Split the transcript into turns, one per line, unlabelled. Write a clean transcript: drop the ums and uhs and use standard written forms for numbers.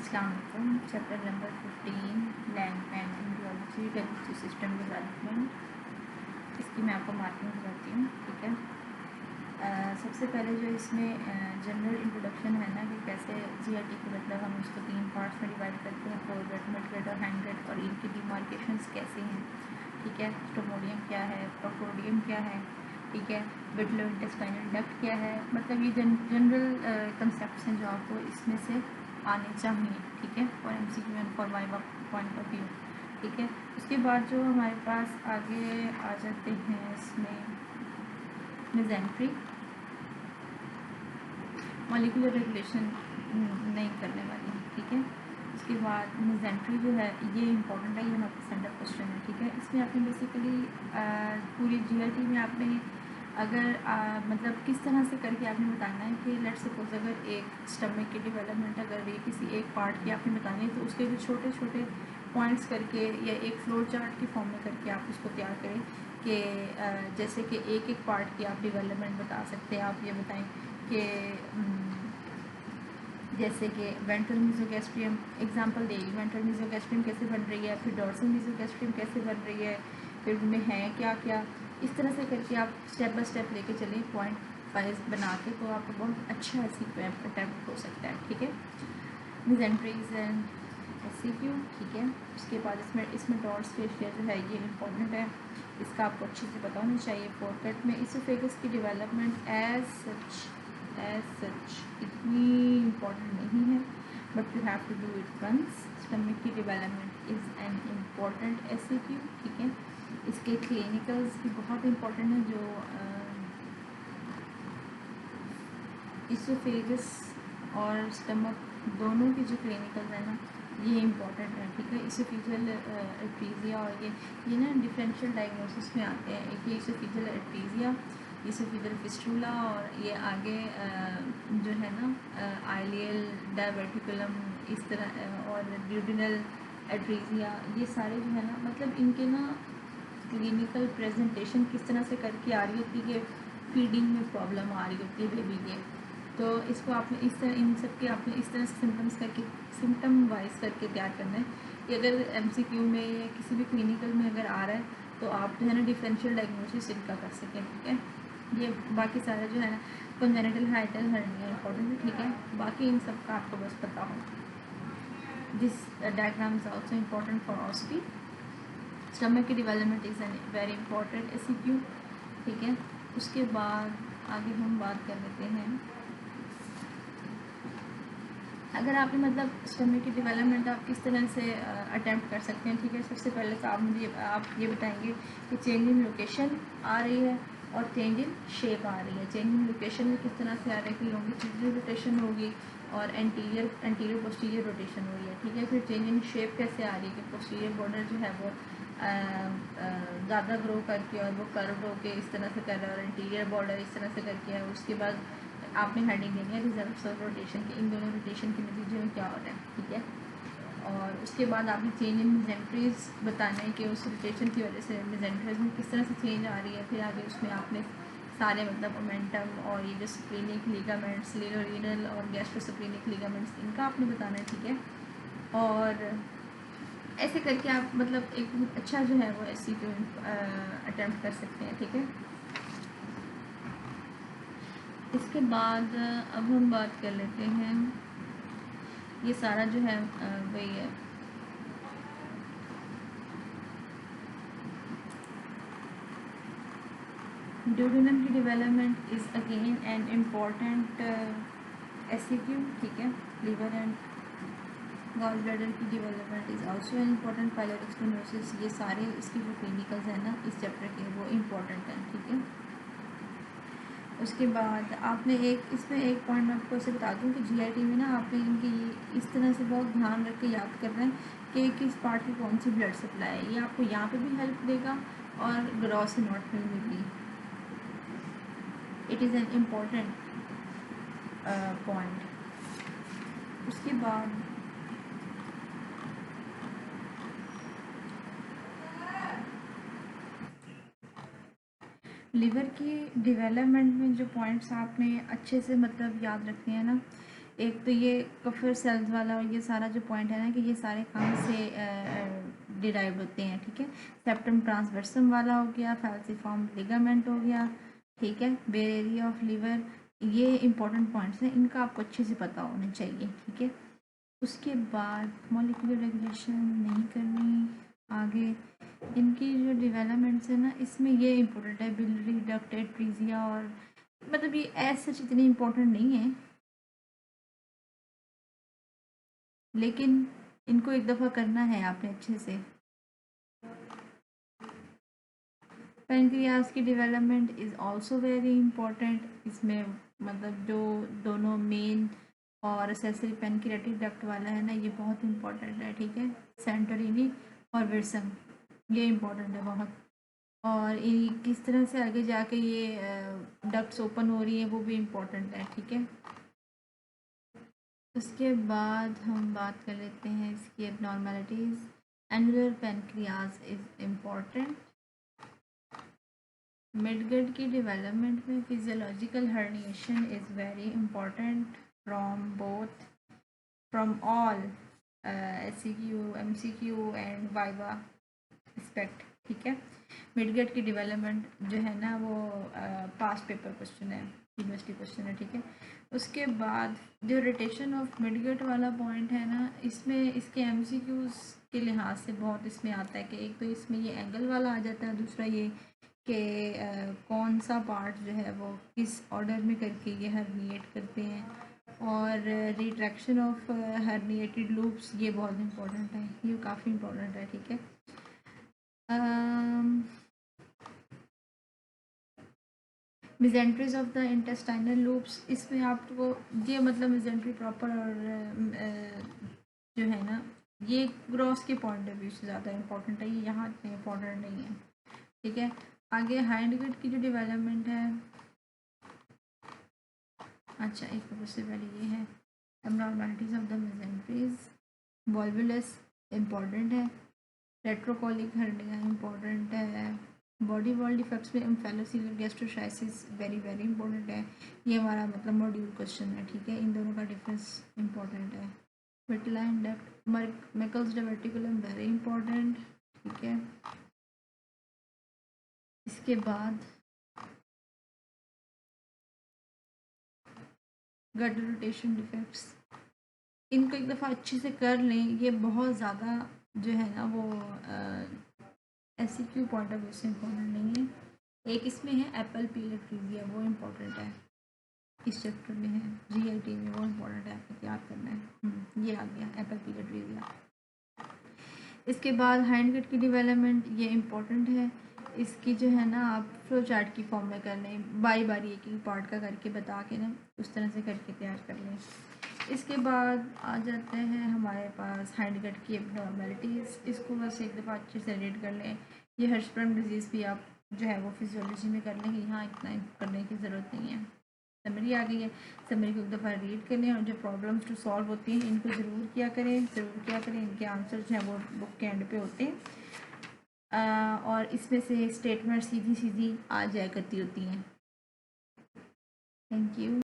अस्सलाम वालेकुम। Chapter number 15 land and embryology digestive system development. इसकी मैं आपको मार्किंग कराती हूँ, ठीक है। सबसे पहले जो इसमें जनरल इंट्रोडक्शन है ना कि कैसे जीआईटी को मतलब हम उसको 3 पार्ट्स में डिवाइड करते हैं, फोरग्रेड, मिडग्रेड और हैंडग्रेड, और इनकी डिमार्केशंस कैसे हैं, ठीक है। स्टोमोडियम क्या है, प्रोकोडियम क्या है, ठीक है। विट्लो इंटेस्टाइनल डक्ट क्या है, मतलब ये जनरल कंसेप्ट हैं जो आपको इसमें से आने चाहिए, ठीक है, for MCQ and for viva point of view, ठीक है। उसके बाद जो हमारे पास आगे आ जाते हैं इसमें मेजेंट्री, मॉलिक्यूलर रेगुलेशन नहीं करने वाली, ठीक है। उसके बाद मेजेंट्री जो है ये इंपॉर्टेंट है, ये हमारा सेंटर क्वेश्चन है, ठीक है। इसमें आपने बेसिकली पूरी जीआईटी में आपने अगर मतलब किस तरह से करके आपने बताना है कि लेट सपोज अगर एक स्टमक की डेवलपमेंट अगर ये किसी एक पार्ट की आपने बतानी है तो उसके जो छोटे छोटे पॉइंट्स करके या एक फ्लोर चार्ट की फॉर्म में करके आप उसको तैयार करें कि जैसे कि एक एक पार्ट की आप डेवलपमेंट बता सकते हैं। आप ये बताएं कि जैसे कि वेंट्रल मीजोगैस्ट्रियम एग्जांपल देगी, वेंट्रल मीजोगैस्ट्रियम कैसे बन रही है, फिर डॉर्सल मीजोगैस्ट्रियम कैसे बन रही है, फिर उनमें है क्या क्या, इस तरह से करके आप स्टेप बाय स्टेप लेके चलें पॉइंट वाइज बना के, तो आपको बहुत अच्छा ऐसी अटैम्प्ट हो सकता है, ठीक है। मेजेंट्रीज एंड एससीक्यू, ठीक है। उसके बाद इसमें डॉट्स फेशिया जो है ये इंपॉर्टेंट है, इसका आपको अच्छे से पता होना चाहिए। फोरकट में इसोफेगस की डेवलपमेंट एज सच इतनी इम्पॉर्टेंट नहीं है, but you have to do it once. Stomach की development is an important SCQ, ठीक है। इसके क्लिनिकल्स भी बहुत इम्पॉर्टेंट है, जो इसोफेगस और स्टमक दोनों की जो क्लिनिकल्स है ना ये इम्पॉर्टेंट है, ठीक है। इसोफेजियल एट्रीजिया और ये ना डिफरेंशियल डायग्नोसिस में आते हैं, एक ये इसोफेजियल एट्रीजिया, इसोफेजियल फिस्टुला, और ये आगे जो है ना आइलियल डायवर्टिकुलम इस तरह और ड्यूडिनल एट्रीजिया, ये सारे जो है ना मतलब इनके ना क्लिनिकल प्रेजेंटेशन किस तरह से करके आ रही होती है कि फीडिंग में प्रॉब्लम आ रही होती है बेबी के, तो इसको आपने इस तरह इन सब के आपने इस तरह से सिम्टम्स करके सिम्टम वाइज करके तैयार करना है कि अगर एमसीक्यू में या किसी भी क्लिनिकल में अगर आ रहा है तो आप जो है ना डिफरेंशियल डायग्नोसिस इनका कर सकें, ठीक है। ये बाकी सारा जो है ना कंजेनिटल हाइटल हर्निया इंपॉर्टेंट है, ठीक है। बाकी इन सब का आपको बस पता हो। This diagram is also important for ऑस्टी। स्टमक की development is an very important SCQ, ठीक है। उसके बाद आगे हम बात कर लेते हैं, अगर आपने मतलब स्टमक की डेवलपमेंट आप किस तरह से अटैम्प्ट कर सकते हैं, ठीक है। सबसे पहले तो आप ये बताएंगे कि चेंज इन लोकेशन आ रही है और चेंज इन शेप आ रही है। चेंज इन लोकेशन में किस तरह से आ रहा है कि लॉन्गिट्यूडनल रोटेशन होगी और एंटीरियर पोस्टीरियर रोटेशन हो रही है, ठीक है। फिर चेंज इन शेप कैसे आ रही है कि पोस्टीरियर बॉर्डर जो है वो ज़्यादा ग्रो करके और वो कर्व होके इस तरह से कर रहा है और इंटीरियर बॉर्डर इस तरह से करके है। उसके बाद आपने हेडिंग देनी है रिजल्ट्स ऑफ रोटेशन के, इन दोनों रोटेशन के नतीजे में क्या हो रहा है, ठीक है। और उसके बाद आपने चेंज इन मेजेंट्रीज बताना है कि उस रोटेशन की वजह से मेजेंट्रीज में किस तरह से चेंज आ रही है। फिर आगे उसमें आपने सारे मतलब मोमेंटम और ये जो स्प्लीनिक लिगामेंट्स, लीनोरिनल और गैस्ट्रोस्प्लीनिक लिगामेंट्स, इनका आपने बताना है, ठीक है। और ऐसे करके आप मतलब एक अच्छा जो है वो एससीक्यू अटेम्प्ट कर सकते हैं, ठीक है। इसके बाद अब हम बात कर लेते हैं, ये सारा जो है वही है ड्यूडेनम की development is again an important SCQ, ठीक है। लीवर एंड गॉल ब्लैडर की development is also an important, pyloric stenosis, ये सारे इसके जो क्लिनिकल्स हैं ना इस चैप्टर के वो इम्पॉर्टेंट हैं, ठीक है। उसके बाद आपने इसमें एक पॉइंट मैं आपको ऐसे बता दूं कि जीआईटी में ना आपने इनकी इस तरह से बहुत ध्यान रख के याद करना है कि किस पार्ट की कौन सी ब्लड सप्लाई है। ये आपको यहाँ पे भी हेल्प देगा और ग्रॉस एनाटॉमी में भी। It is an important point. उसके बाद लिवर की डेवलपमेंट में जो पॉइंट्स आपने अच्छे से मतलब याद रखने हैं ना एक तो ये कफर सेल्स वाला और ये सारा जो पॉइंट है ना कि ये सारे कहाँ से डिराइव होते हैं, ठीक है। सेप्टम ट्रांसवर्सम वाला हो गया, फैल्सिफॉर्म लिगामेंट हो गया, ठीक है, बेयर एरिया ऑफ लिवर, ये इंपॉर्टेंट पॉइंट्स हैं, इनका आपको अच्छे से पता होना चाहिए, ठीक है। उसके बाद मॉलिक्यूलर रेगुलेशन नहीं करनी आगे। इनकी जो डेवलपमेंट्स है ना, इसमें ये इम्पोर्टेंट है, बिलरी डक्ट एट्रीजिया, और मतलब ये ऐसे इतनी इम्पोर्टेंट नहीं है, लेकिन इनको एक दफ़ा करना है आपने अच्छे से। पेनक्रियाज की development is also very important. इसमें मतलब जो दोनों मेन और एसेसरी पेनक्रियाटिक डक्ट वाला है ना, ये बहुत इंपॉर्टेंट है, ठीक है। सेंटरिनी और विरसम, ये इम्पोर्टेंट है बहुत। और किस तरह से आगे जाके ये डक्ट्स ओपन हो रही है वो भी इम्पोर्टेंट है, ठीक है। उसके बाद हम बात कर लेते हैं इसकी abnormalities. Annular pancreas is important. Midgut की डेवलपमेंट में physiological herniation is very important from all SCQ, MCQ and viva aspect, ठीक है। मिडगट की डेवलपमेंट जो है ना वो पास्ट पेपर क्वेश्चन है, यूनिवर्सिटी क्वेश्चन है, ठीक है। उसके बाद जो रोटेशन ऑफ मिडगट वाला पॉइंट है ना, इसमें इसके MCQs के लिहाज से बहुत इसमें आता है कि एक तो इसमें ये एंगल वाला आ जाता है, दूसरा ये कि कौन सा पार्ट जो है वो किस ऑर्डर में करके ये हर्निएट करते हैं, और रिट्रैक्शन ऑफ हर्निएटेड लूप्स, ये बहुत इंपॉर्टेंट है, ये काफ़ी इंपॉर्टेंट है, ठीक है। Mesenteries of the intestinal loops, इसमें आपको ये मतलब मिजेंट्री प्रॉपर और जो है ना ये ग्रॉस के पॉइंट ऑफ व्यू से ज़्यादा इंपॉर्टेंट है, ये यहाँ इतने इंपॉर्टेंट नहीं है, ठीक है। आगे हाइंड गट की जो डेवलपमेंट है, अच्छा एक सबसे पहले ये है abnormalities of the mesenteries. Volvulus important है। रेट्रोकोलिक हर्निया इम्पॉर्टेंट है। बॉडी वॉल डिफेक्ट्स में एम्फेलोसीलर गैस्ट्रोसाइसिस वेरी वेरी इंपॉर्टेंट है, ये हमारा मतलब मॉड्यूल क्वेश्चन है, ठीक है। इन दोनों का डिफरेंस इंपॉर्टेंट है। Vitelline duct Meckel's diverticulum very important, ठीक है। इसके बाद गट रोटेशन डिफेक्ट्स, इनको एक दफ़ा अच्छे से कर लें, ये बहुत ज़्यादा जो है ना वो SCQ पॉइंट ऑफ व्यू से इम्पोर्टेंट नहीं है। एक इसमें है एप्पल पील एट्रीजिया, वो इम्पोर्टेंट है, इस चैप्टर में है, GIT में, वो इम्पोर्टेंट है, आपको याद करना है। ये आ गया एप्पल पील एट्रीजिया। इसके बाद हैंड कट की डेवलपमेंट, ये इम्पोर्टेंट है। इसकी जो है ना आप फ्लो चार्ट की फॉर्म में कर लें, बारी बारी एक एक पार्ट का करके बता के ना उस तरह से करके तैयार कर लें। इसके बाद आ जाते हैं हमारे पास हैंड कट की एबनॉर्मेलिटीज़, इसको बस एक दफ़ा अच्छे से रीड कर लें। ये हर्शबर्न डिजीज़ भी आप जो है वो फिजियोलॉजी में कर लेंगे, यहाँ इतना करने की ज़रूरत नहीं है। समरी आ गई है, समरी को एक दफ़ा रीड कर लें, और जो प्रॉब्लम्स टू सॉल्व होती हैं इनको ज़रूर किया करें, इनके आंसर जो हैं वो बुक के एंड पे होते हैं, और इसमें से स्टेटमेंट सीधी सीधी आ जाया करती होती हैं। Thank you.